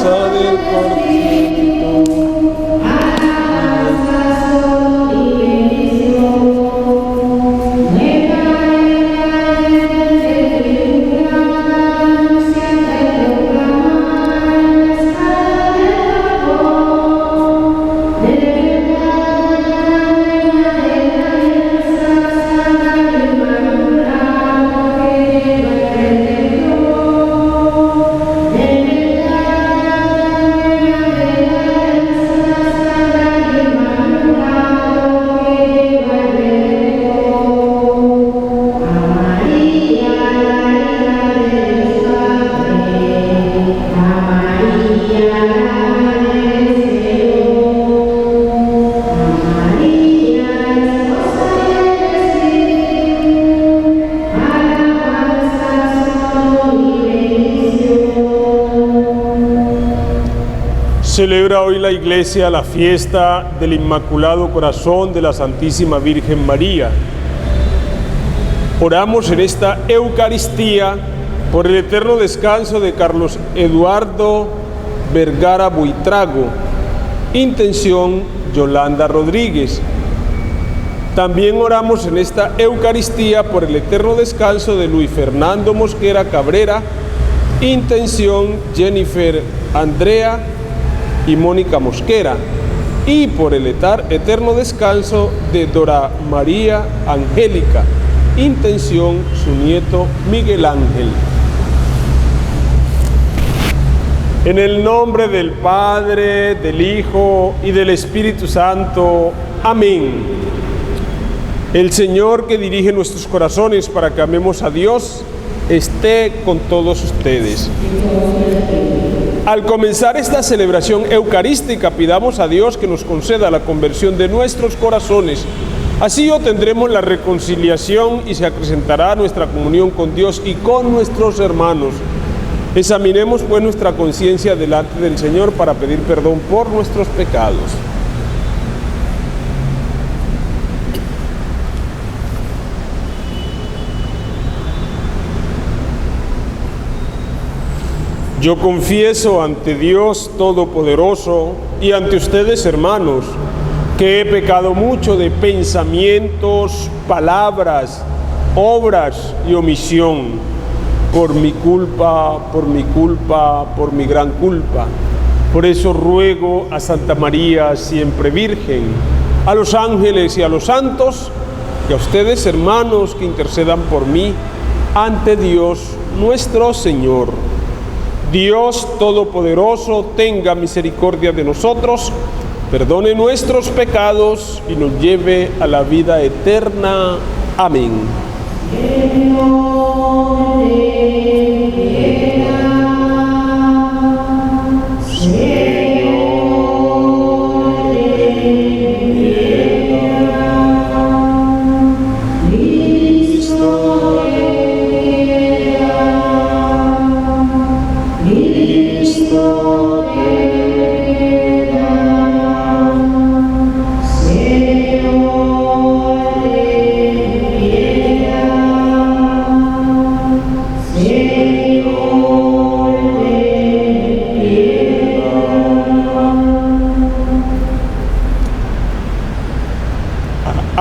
fuerza del corpito. Celebra hoy la Iglesia la fiesta del Inmaculado Corazón de la Santísima Virgen María. Oramos en esta Eucaristía por el eterno descanso de Carlos Eduardo Vergara Buitrago. Intención Yolanda Rodríguez. También oramos en esta Eucaristía por el eterno descanso de Luis Fernando Mosquera Cabrera. Intención Jennifer Andrea y Mónica Mosquera, y por el eterno descanso de Dora María Angélica, intención su nieto Miguel Ángel. En el nombre del Padre, del Hijo y del Espíritu Santo. Amén. El Señor que dirige nuestros corazones para que amemos a Dios, esté con todos ustedes. Al comenzar esta celebración eucarística, pidamos a Dios que nos conceda la conversión de nuestros corazones. Así obtendremos la reconciliación y se acrecentará nuestra comunión con Dios y con nuestros hermanos. Examinemos pues nuestra conciencia delante del Señor para pedir perdón por nuestros pecados. Yo confieso ante Dios Todopoderoso y ante ustedes, hermanos, que he pecado mucho de pensamientos, palabras, obras y omisión, por mi culpa, por mi gran culpa. Por eso ruego a Santa María, siempre Virgen, a los ángeles y a los santos, y a ustedes, hermanos, que intercedan por mí ante Dios nuestro Señor. Dios Todopoderoso, tenga misericordia de nosotros, perdone nuestros pecados y nos lleve a la vida eterna. Amén.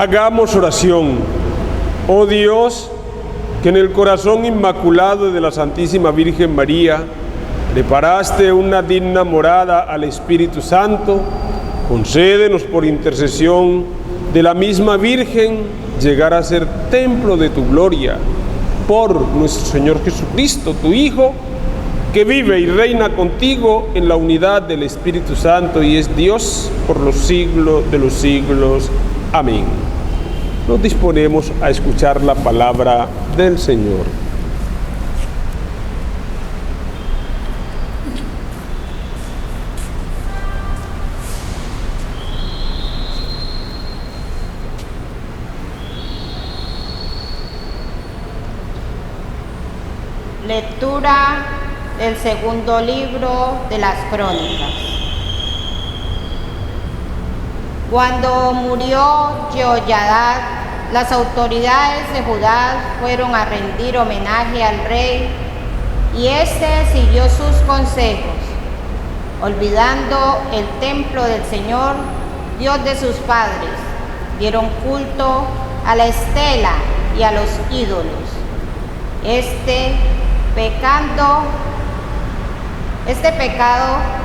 Hagamos oración. Oh Dios, que en el corazón inmaculado de la Santísima Virgen María preparaste una digna morada al Espíritu Santo, concédenos por intercesión de la misma Virgen llegar a ser templo de tu gloria, por nuestro Señor Jesucristo, tu Hijo, que vive y reina contigo en la unidad del Espíritu Santo y es Dios por los siglos de los siglos. Amén. Nos disponemos a escuchar la palabra del Señor. Lectura del segundo libro de las Crónicas. Cuando murió Jehoyadá, las autoridades de Judá fueron a rendir homenaje al rey y éste siguió sus consejos. olvidando el templo del Señor, Dios de sus padres, dieron culto a la estela y a los ídolos. Este pecado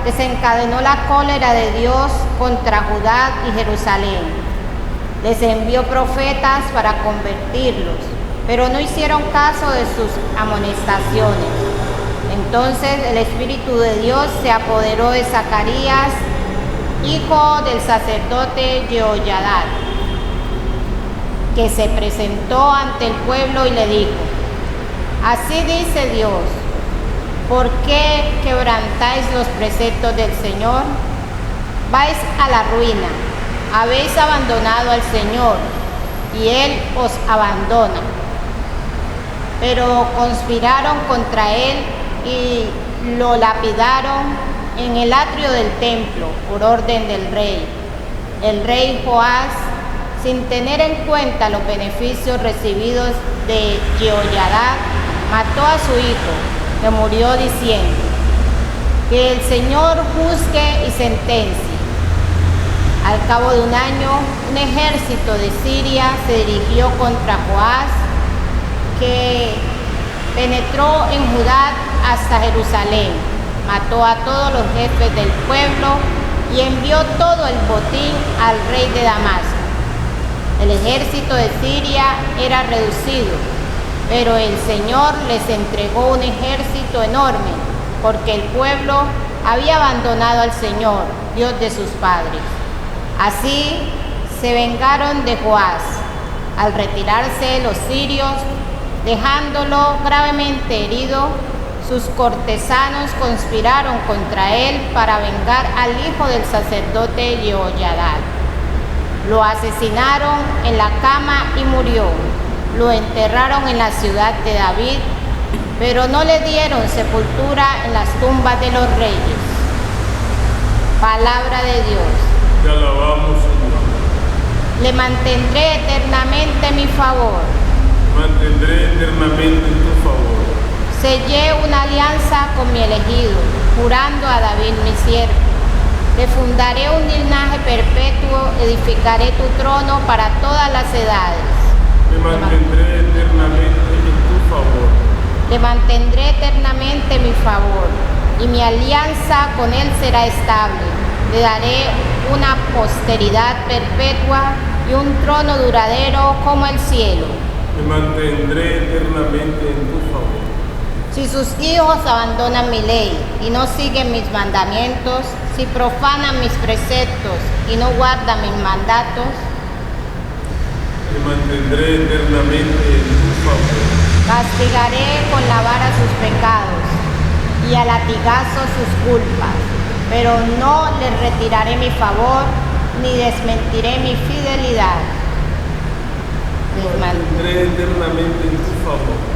desencadenó la cólera de Dios contra Judá y Jerusalén. Les envió profetas para convertirlos, pero no hicieron caso de sus amonestaciones. Entonces el Espíritu de Dios se apoderó de Zacarías, hijo del sacerdote Jehoyadá, que se presentó ante el pueblo y le dijo: así dice Dios, ¿por qué quebrantáis los preceptos del Señor? Vais a la ruina, habéis abandonado al Señor, y Él os abandona. Pero conspiraron contra Él y lo lapidaron en el atrio del templo por orden del rey. El rey Joás, sin tener en cuenta los beneficios recibidos de Jehoyadá, mató a su hijo, que murió diciendo: que el Señor juzgue y sentencie. Al cabo de un año, un ejército de Siria se dirigió contra Joás, que penetró en Judá hasta Jerusalén, mató a todos los jefes del pueblo y envió todo el botín al rey de Damasco. El ejército de Siria era reducido, pero el Señor les entregó un ejército enorme, porque el pueblo había abandonado al Señor, Dios de sus padres. Así se vengaron de Joás. Al retirarse los sirios, dejándolo gravemente herido, sus cortesanos conspiraron contra él para vengar al hijo del sacerdote Jehoyadá. Lo asesinaron en la cama y murió. Lo enterraron en la ciudad de David, pero no le dieron sepultura en las tumbas de los reyes. Palabra de Dios. Te alabamos, Señor. Le mantendré eternamente mi favor. Mantendré eternamente en tu favor. Sellé una alianza con mi elegido, jurando a David mi siervo. Te fundaré un linaje perpetuo, edificaré tu trono para todas las edades. Me mantendré eternamente en tu favor. Le mantendré eternamente mi favor, y mi alianza con él será estable. Le daré una posteridad perpetua y un trono duradero como el cielo. Me mantendré eternamente en tu favor. Si sus hijos abandonan mi ley y no siguen mis mandamientos, si profanan mis preceptos y no guardan mis mandatos, me mantendré eternamente en tu favor. Castigaré con la vara sus pecados y a latigazos sus culpas, pero no les retiraré mi favor ni desmentiré mi fidelidad. Me mantendré eternamente en tu favor.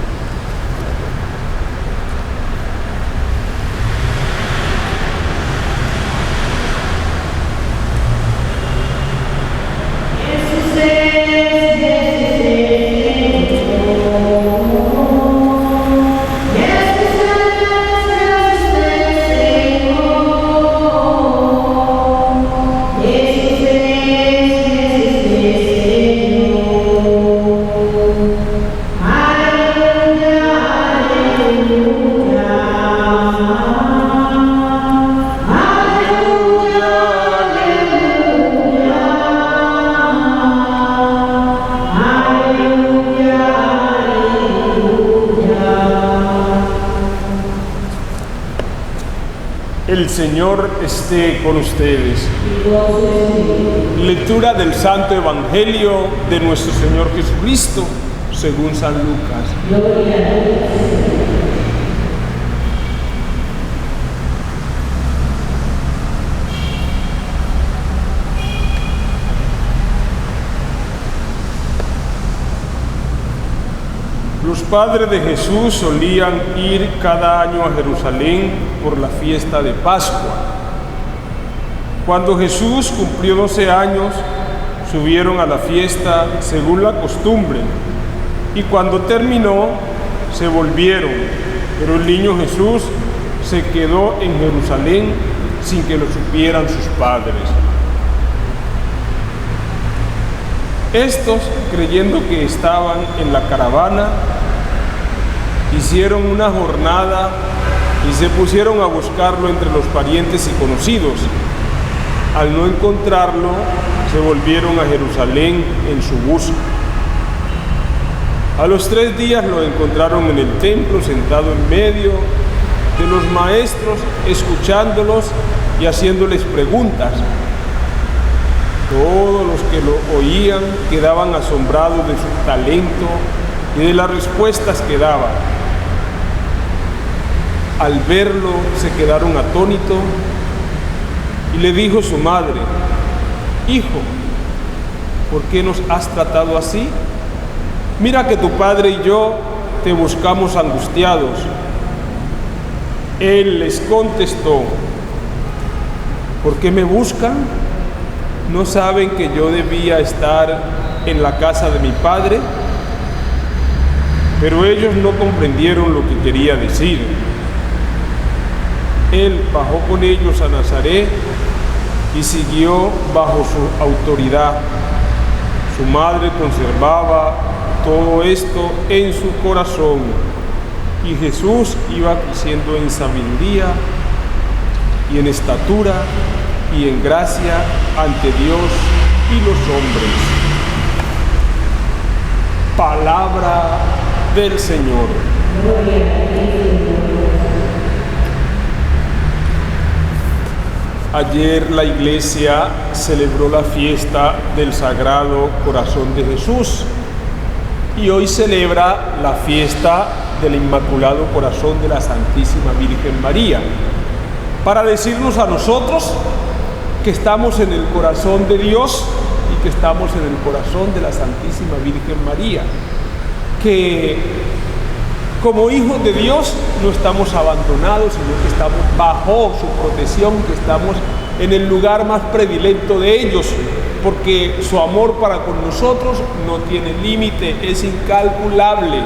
El Señor esté con ustedes. Lectura del Santo Evangelio de nuestro Señor Jesucristo, según San Lucas. Los padres de Jesús solían ir cada año a Jerusalén por la fiesta de Pascua. Cuando Jesús cumplió 12 años, subieron a la fiesta según la costumbre, y cuando terminó, se volvieron, pero el niño Jesús se quedó en Jerusalén sin que lo supieran sus padres. Estos, creyendo que estaban en la caravana, hicieron una jornada y se pusieron a buscarlo entre los parientes y conocidos. Al no encontrarlo, se volvieron a Jerusalén en su busca. A los 3 días lo encontraron en el templo, sentado en medio de los maestros, escuchándolos y haciéndoles preguntas. Todos los que lo oían quedaban asombrados de su talento y de las respuestas que daba. Al verlo se quedaron atónitos y le dijo su madre: «Hijo, ¿por qué nos has tratado así? Mira que tu padre y yo te buscamos angustiados». Él les contestó: «¿Por qué me buscan? ¿No saben que yo debía estar en la casa de mi padre?». Pero ellos no comprendieron lo que quería decir. Él bajó con ellos a Nazaret y siguió bajo su autoridad. Su madre conservaba todo esto en su corazón, y Jesús iba creciendo en sabiduría y en estatura y en gracia ante Dios y los hombres. Palabra del Señor. Ayer la iglesia celebró la fiesta del Sagrado Corazón de Jesús y hoy celebra la fiesta del Inmaculado Corazón de la Santísima Virgen María, para decirnos a nosotros que estamos en el corazón de Dios y que estamos en el corazón de la Santísima Virgen María, que como hijos de Dios no estamos abandonados, sino que estamos bajo su protección, que estamos en el lugar más predilecto de ellos, porque su amor para con nosotros no tiene límite, es incalculable.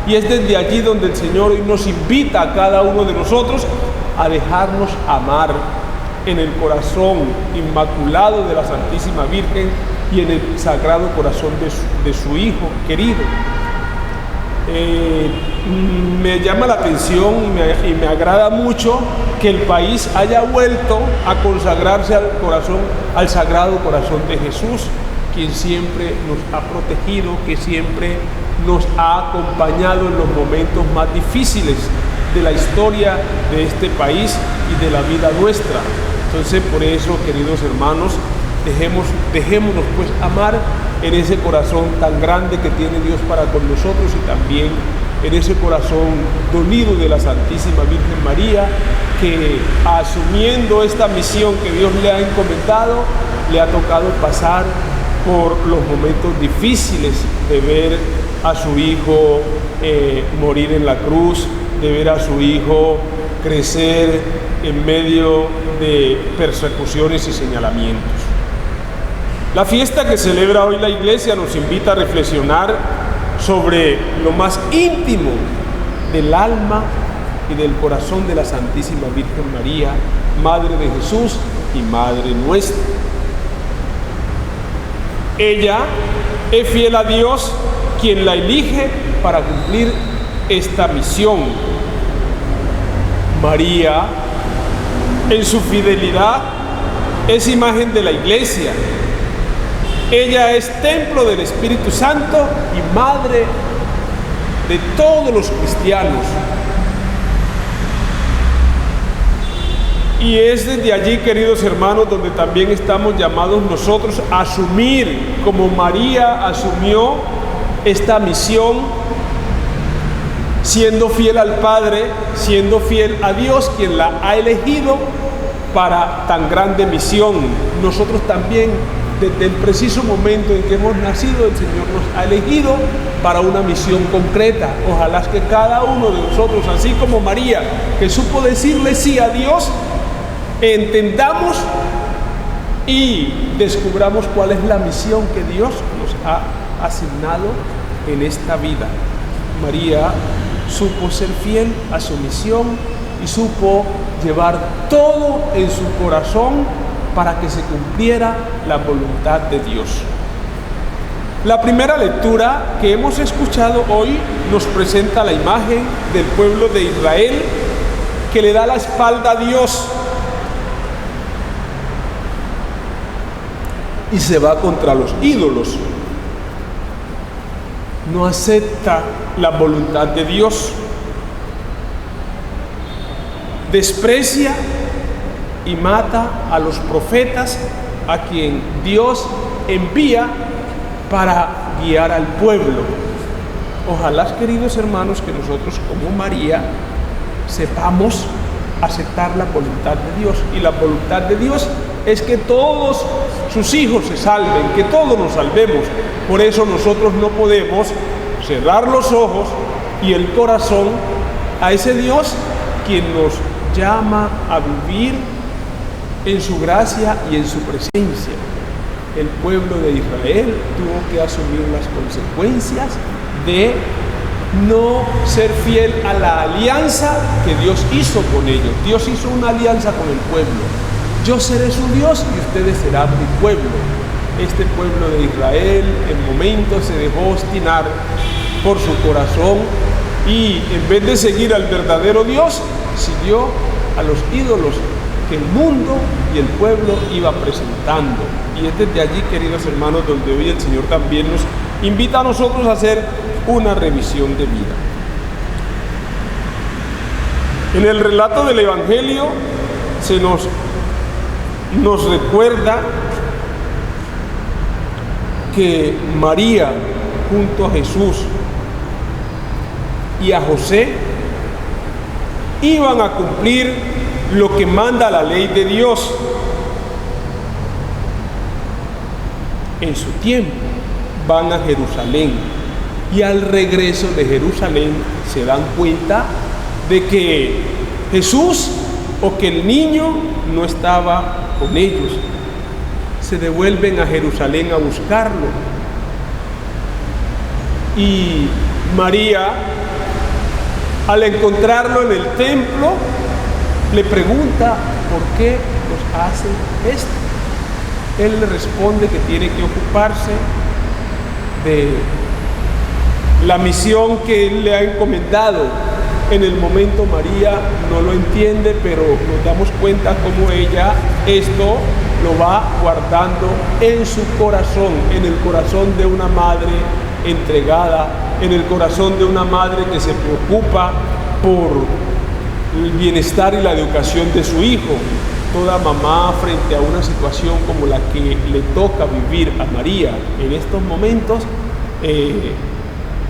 Y es desde allí donde el Señor hoy nos invita a cada uno de nosotros a dejarnos amar en el corazón inmaculado de la Santísima Virgen y en el Sagrado Corazón de su Hijo querido. Me llama la atención y me agrada mucho que el país haya vuelto a consagrarse al Sagrado Corazón de Jesús, quien siempre nos ha protegido, que siempre nos ha acompañado en los momentos más difíciles de la historia de este país y de la vida nuestra. Entonces, por eso, queridos hermanos, dejémonos pues amar en ese corazón tan grande que tiene Dios para con nosotros, y también en ese corazón dolido de la Santísima Virgen María, que asumiendo esta misión que Dios le ha encomendado, le ha tocado pasar por los momentos difíciles de ver a su Hijo morir en la cruz, de ver a su Hijo crecer en medio de persecuciones y señalamientos. La fiesta que celebra hoy la Iglesia nos invita a reflexionar sobre lo más íntimo del alma y del corazón de la Santísima Virgen María, Madre de Jesús y Madre nuestra. Ella es fiel a Dios, quien la elige para cumplir esta misión. María, en su fidelidad, es imagen de la Iglesia. Ella es templo del Espíritu Santo y madre de todos los cristianos. Y es desde allí, queridos hermanos, donde también estamos llamados nosotros a asumir, como María asumió esta misión, siendo fiel al Padre, siendo fiel a Dios, quien la ha elegido para tan grande misión. Nosotros también, desde el preciso momento en que hemos nacido, el Señor nos ha elegido para una misión concreta. Ojalá que cada uno de nosotros, así como María, que supo decirle sí a Dios, entendamos y descubramos cuál es la misión que Dios nos ha asignado en esta vida. María supo ser fiel a su misión y supo llevar todo en su corazón para que se cumpliera la voluntad de Dios. La primera lectura que hemos escuchado hoy nos presenta la imagen del pueblo de Israel que le da la espalda a Dios y se va contra los ídolos. No acepta la voluntad de Dios, desprecia y mata a los profetas a quien Dios envía para guiar al pueblo. Ojalá, queridos hermanos, que nosotros como María sepamos aceptar la voluntad de Dios. Y la voluntad de Dios es que todos sus hijos se salven, que todos nos salvemos. Por eso nosotros no podemos cerrar los ojos y el corazón a ese Dios quien nos llama a vivir en su gracia y en su presencia. El pueblo de Israel tuvo que asumir las consecuencias de no ser fiel a la alianza que Dios hizo con ellos. Dios hizo una alianza con el pueblo. Yo seré su Dios y ustedes serán mi pueblo. Este pueblo de Israel en momentos se dejó obstinar por su corazón y en vez de seguir al verdadero Dios, siguió a los ídolos que el mundo y el pueblo iba presentando. Y es desde allí, queridos hermanos, donde hoy el Señor también nos invita a nosotros a hacer una revisión de vida. En el relato del Evangelio se nos recuerda que María, junto a Jesús y a José, iban a cumplir lo que manda la ley de Dios. En su tiempo van a Jerusalén y al regreso de Jerusalén se dan cuenta de que Jesús o que el niño no estaba con ellos. Se devuelven a Jerusalén a buscarlo. Y María, al encontrarlo en el templo, le pregunta por qué nos hacen esto. Él le responde que tiene que ocuparse de la misión que él le ha encomendado. En el momento María no lo entiende, pero nos damos cuenta cómo ella esto lo va guardando en su corazón, en el corazón de una madre entregada, en el corazón de una madre que se preocupa por el bienestar y la educación de su hijo. Toda mamá frente a una situación como la que le toca vivir a María en estos momentos,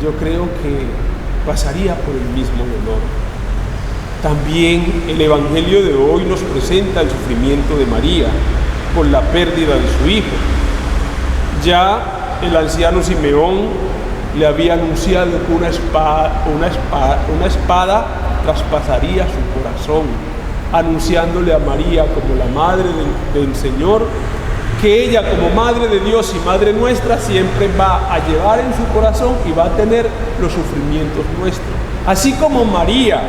yo creo que pasaría por el mismo dolor. También el Evangelio de hoy nos presenta el sufrimiento de María por la pérdida de su hijo. Ya el anciano Simeón le había anunciado que una espada traspasaría su corazón, anunciándole a María como la madre del Señor, que ella como madre de Dios y madre nuestra siempre va a llevar en su corazón y va a tener los sufrimientos nuestros. Así como María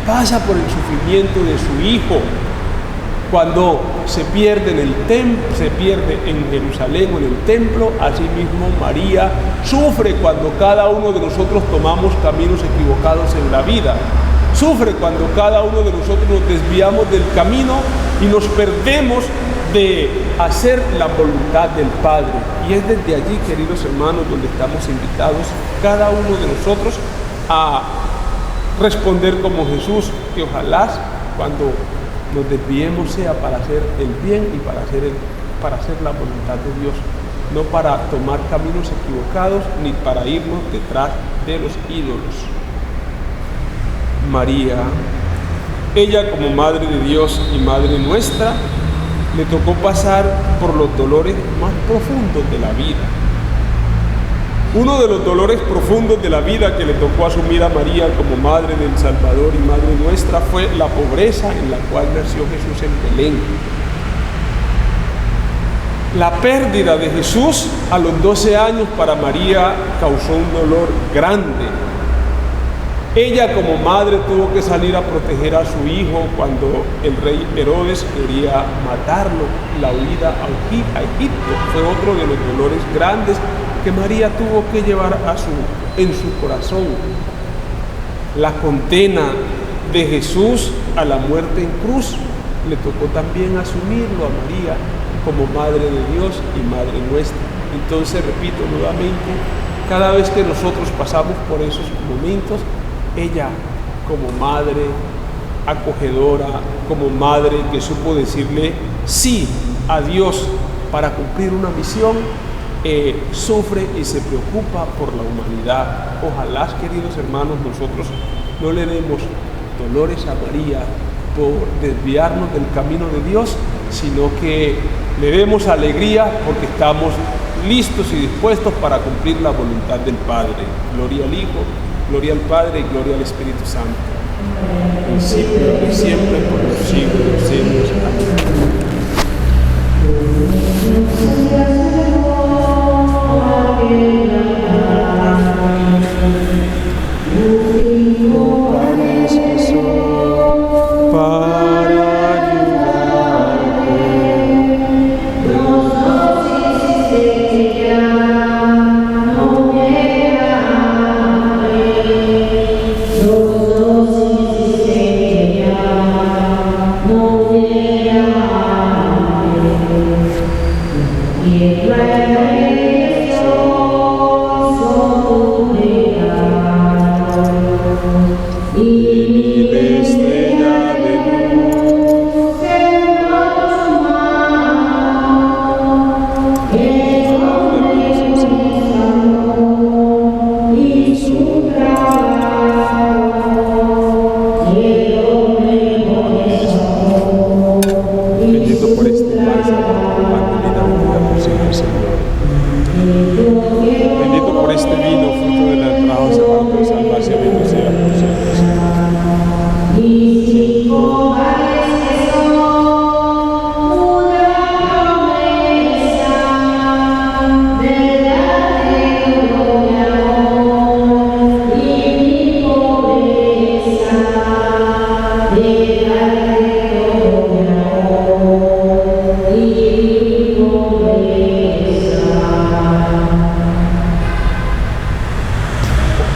pasa por el sufrimiento de su hijo cuando se pierde en Jerusalén o en el templo, asimismo María sufre cuando cada uno de nosotros tomamos caminos equivocados en la vida. Sufre cuando cada uno de nosotros nos desviamos del camino y nos perdemos de hacer la voluntad del Padre. Y es desde allí, queridos hermanos, donde estamos invitados cada uno de nosotros a responder como Jesús, que ojalá cuando nos desviemos sea para hacer el bien y para hacer la voluntad de Dios, no para tomar caminos equivocados ni para irnos detrás de los ídolos. María, ella como Madre de Dios y Madre nuestra, le tocó pasar por los dolores más profundos de la vida. Uno de los dolores profundos de la vida que le tocó asumir a María como Madre del Salvador y Madre nuestra fue la pobreza en la cual nació Jesús en Belén. La pérdida de Jesús a los 12 años para María causó un dolor grande. Ella como madre tuvo que salir a proteger a su hijo cuando el rey Herodes quería matarlo. La huida a Egipto fue otro de los dolores grandes que María tuvo que llevar en su corazón. La condena de Jesús a la muerte en cruz le tocó también asumirlo a María como Madre de Dios y Madre nuestra. Entonces, repito nuevamente, cada vez que nosotros pasamos por esos momentos, ella como madre acogedora, como madre que supo decirle sí a Dios para cumplir una misión, sufre y se preocupa por la humanidad. Ojalá, queridos hermanos, nosotros no le demos dolores a María por desviarnos del camino de Dios, sino que le demos alegría porque estamos listos y dispuestos para cumplir la voluntad del Padre. Gloria al Hijo, gloria al Padre y gloria al Espíritu Santo. Principio y siempre por los siglos de los siglos. Amén.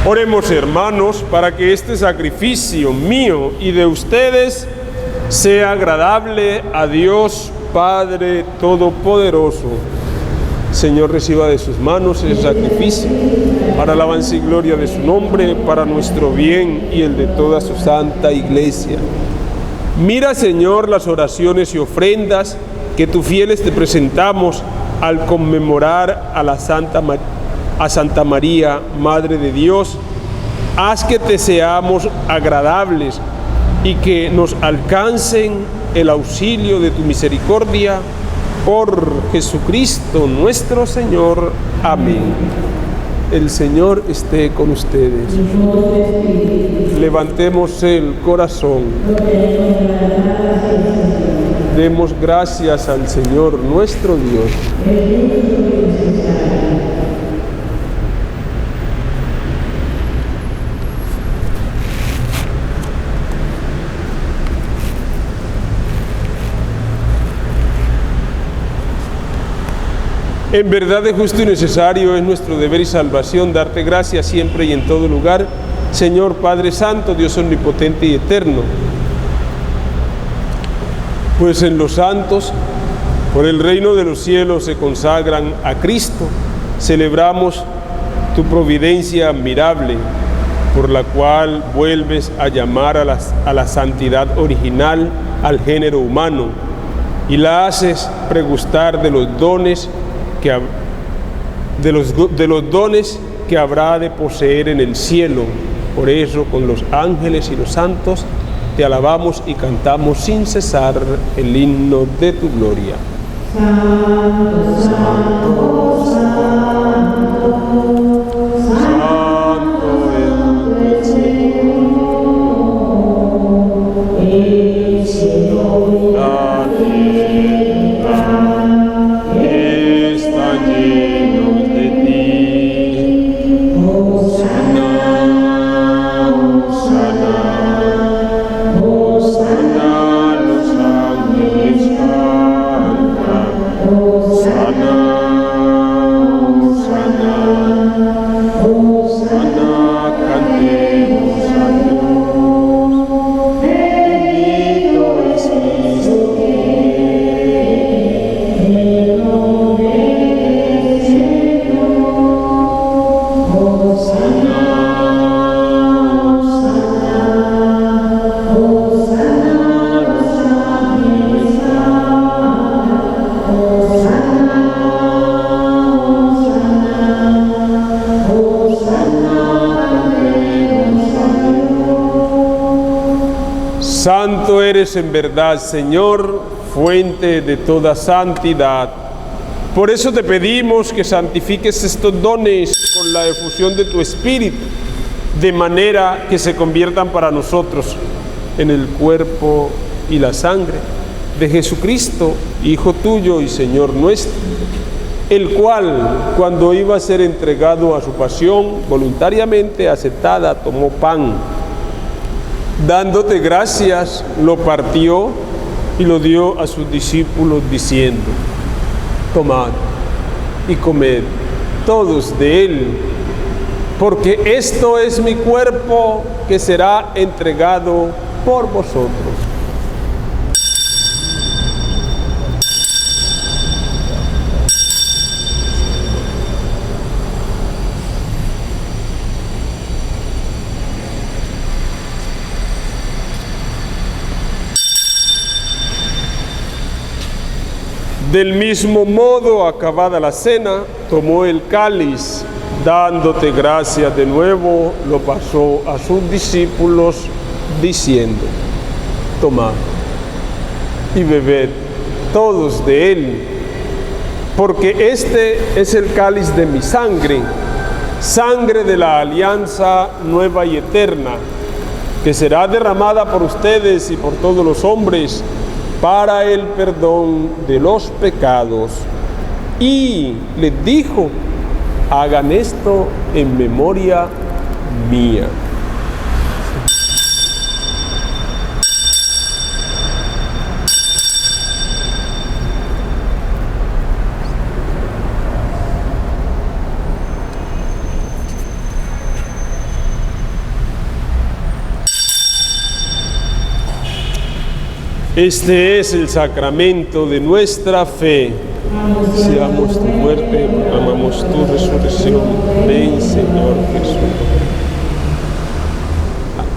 Oremos, hermanos, para que este sacrificio mío y de ustedes sea agradable a Dios Padre Todopoderoso. Señor, reciba de sus manos el sacrificio para alabanza y gloria de su nombre, para nuestro bien y el de toda su santa iglesia. Mira, Señor, las oraciones y ofrendas que tus fieles te presentamos al conmemorar a Santa María, Madre de Dios. Haz que te seamos agradables y que nos alcancen el auxilio de tu misericordia por Jesucristo nuestro Señor. Amén. El Señor esté con ustedes. Levantemos el corazón. Demos gracias al Señor nuestro Dios. En verdad, es justo y necesario, es nuestro deber y salvación darte gracias siempre y en todo lugar, Señor Padre Santo, Dios omnipotente y eterno. Pues en los santos, por el reino de los cielos, se consagran a Cristo. Celebramos tu providencia admirable, por la cual vuelves a llamar a la santidad original al género humano y la haces pregustar de los dones que habrá de poseer en el cielo. Por eso, con los ángeles y los santos, te alabamos y cantamos sin cesar el himno de tu gloria. Santo, santo, santo, santo es el Señor. La tierra están llenos de ti. Hosanna, Santo eres en verdad, Señor, fuente de toda santidad. Por eso te pedimos que santifiques estos dones con la efusión de tu Espíritu, de manera que se conviertan para nosotros en el cuerpo y la sangre de Jesucristo, Hijo tuyo y Señor nuestro, el cual, cuando iba a ser entregado a su pasión, voluntariamente aceptada, tomó pan. Dándote gracias, lo partió y lo dio a sus discípulos, diciendo: tomad y comed todos de él, porque esto es mi cuerpo que será entregado por vosotros. Del mismo modo, acabada la cena, tomó el cáliz, dándote gracias de nuevo, lo pasó a sus discípulos, diciendo: tomad y bebed todos de él, porque este es el cáliz de mi sangre, sangre de la alianza nueva y eterna, que será derramada por ustedes y por todos los hombres para el perdón de los pecados. Y les dijo: hagan esto en memoria mía. Este es el sacramento de nuestra fe. Deseamos tu muerte, proclamamos tu resurrección. Ven, Señor Jesús.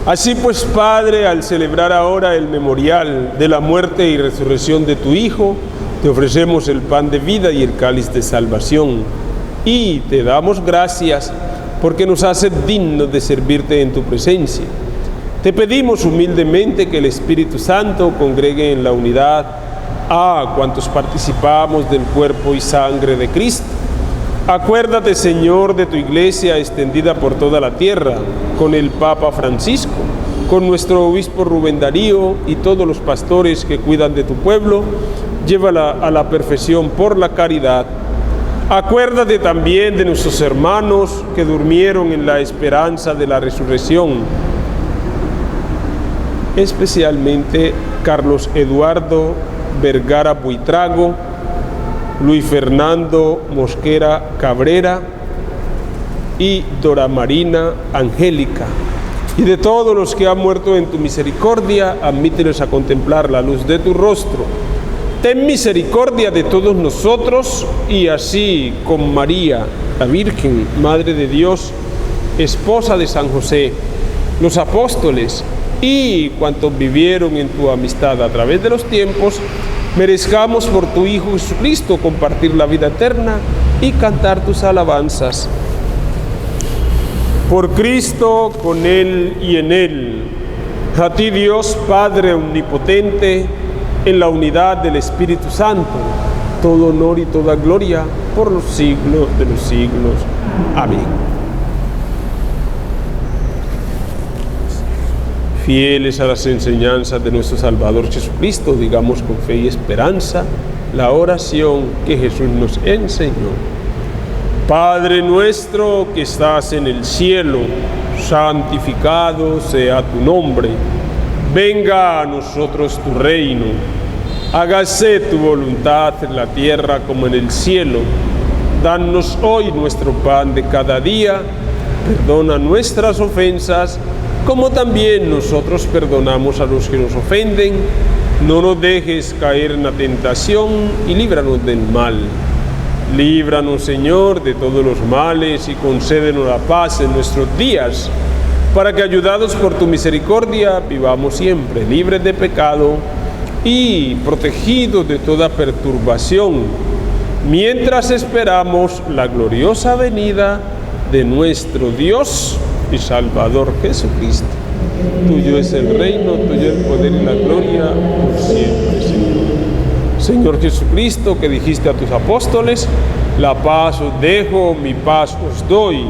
Así pues, Padre, al celebrar ahora el memorial de la muerte y resurrección de tu Hijo, te ofrecemos el pan de vida y el cáliz de salvación. Y te damos gracias porque nos haces dignos de servirte en tu presencia. Te pedimos humildemente que el Espíritu Santo congregue en la unidad a cuantos participamos del cuerpo y sangre de Cristo. Acuérdate, Señor, de tu iglesia extendida por toda la tierra, con el Papa Francisco, con nuestro obispo Rubén Darío y todos los pastores que cuidan de tu pueblo. Llévala a la perfección por la caridad. Acuérdate también de nuestros hermanos que durmieron en la esperanza de la resurrección, especialmente Carlos Eduardo Vergara Buitrago, Luis Fernando Mosquera Cabrera y Dora Marina Angélica, y de todos los que han muerto en tu misericordia, admítelos a contemplar la luz de tu rostro. Ten misericordia de todos nosotros, y así con María, la Virgen, Madre de Dios, esposa de San José, los apóstoles y cuantos vivieron en tu amistad a través de los tiempos, merezcamos por tu Hijo Jesucristo compartir la vida eterna y cantar tus alabanzas. Por Cristo, con Él y en Él, a ti Dios Padre omnipotente, en la unidad del Espíritu Santo, todo honor y toda gloria por los siglos de los siglos. Amén. Fieles a las enseñanzas de nuestro Salvador Jesucristo, digamos con fe y esperanza la oración que Jesús nos enseñó. Padre nuestro que estás en el cielo, santificado sea tu nombre. Venga a nosotros tu reino. Hágase tu voluntad en la tierra como en el cielo. Danos hoy nuestro pan de cada día. Perdona nuestras ofensas, como también nosotros perdonamos a los que nos ofenden. No nos dejes caer en la tentación y líbranos del mal. Líbranos, Señor, de todos los males y concédenos la paz en nuestros días, para que, ayudados por tu misericordia, vivamos siempre libres de pecado y protegidos de toda perturbación, mientras esperamos la gloriosa venida de nuestro Dios y Salvador Jesucristo. Tuyo es el reino, tuyo el poder y la gloria por siempre, Señor. Señor Jesucristo, que dijiste a tus apóstoles, la paz os dejo, mi paz os doy.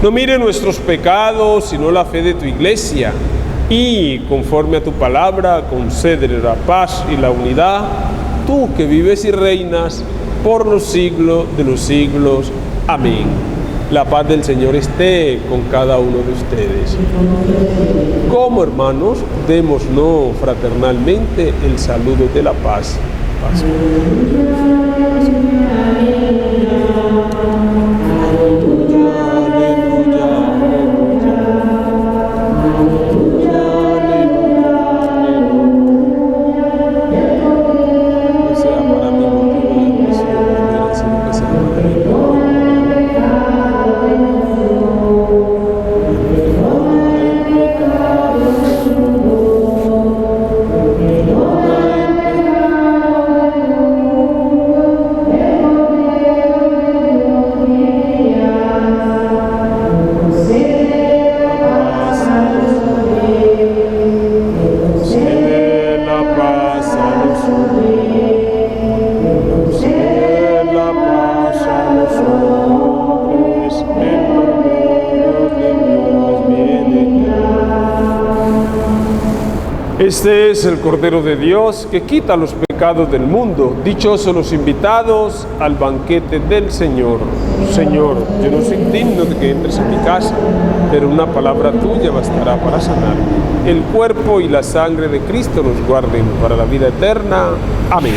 No mire nuestros pecados, sino la fe de tu iglesia. Y, conforme a tu palabra, concédele la paz y la unidad, tú que vives y reinas por los siglos de los siglos. Amén. La paz del Señor esté con cada uno de ustedes. Como hermanos, démonos fraternalmente el saludo de la paz. Paz. Este es el Cordero de Dios que quita los pecados del mundo. Dichosos los invitados al banquete del Señor. Señor, yo no soy digno de que entres en mi casa, pero una palabra tuya bastará para sanar. El cuerpo y la sangre de Cristo nos guarden para la vida eterna. Amén.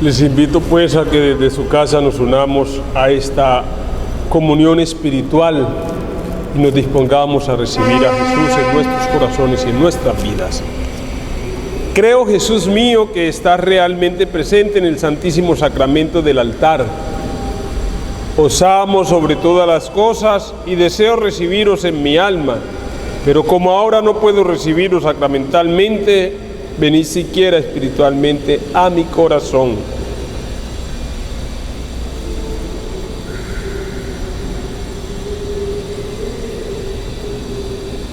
Les invito pues a que desde su casa nos unamos a esta comunión espiritual y nos dispongamos a recibir a Jesús en nuestros corazones y en nuestras vidas. Creo, Jesús mío, que estás realmente presente en el Santísimo Sacramento del altar. Os amo sobre todas las cosas y deseo recibiros en mi alma, pero como ahora no puedo recibiros sacramentalmente, venid siquiera espiritualmente a mi corazón.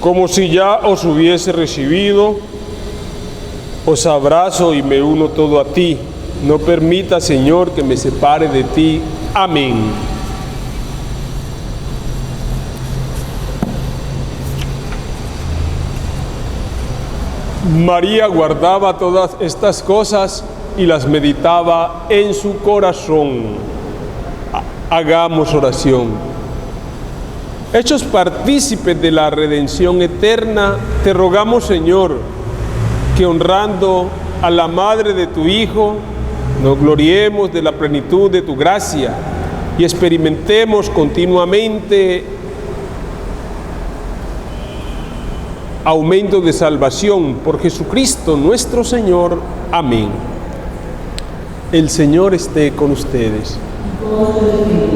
Como si ya os hubiese recibido, os abrazo y me uno todo a ti. No permita, Señor, que me separe de ti. Amén. María guardaba todas estas cosas y las meditaba en su corazón. Hagamos oración. Hechos partícipes de la redención eterna, te rogamos, Señor, que honrando a la madre de tu Hijo, nos gloriemos de la plenitud de tu gracia y experimentemos continuamente aumento de salvación por Jesucristo nuestro Señor. Amén. El Señor esté con ustedes.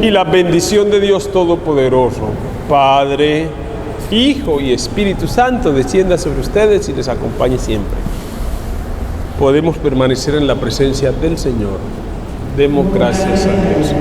Y la bendición de Dios Todopoderoso, Padre, Hijo y Espíritu Santo, descienda sobre ustedes y les acompañe siempre. podemos permanecer en la presencia del Señor. Demos gracias a Dios.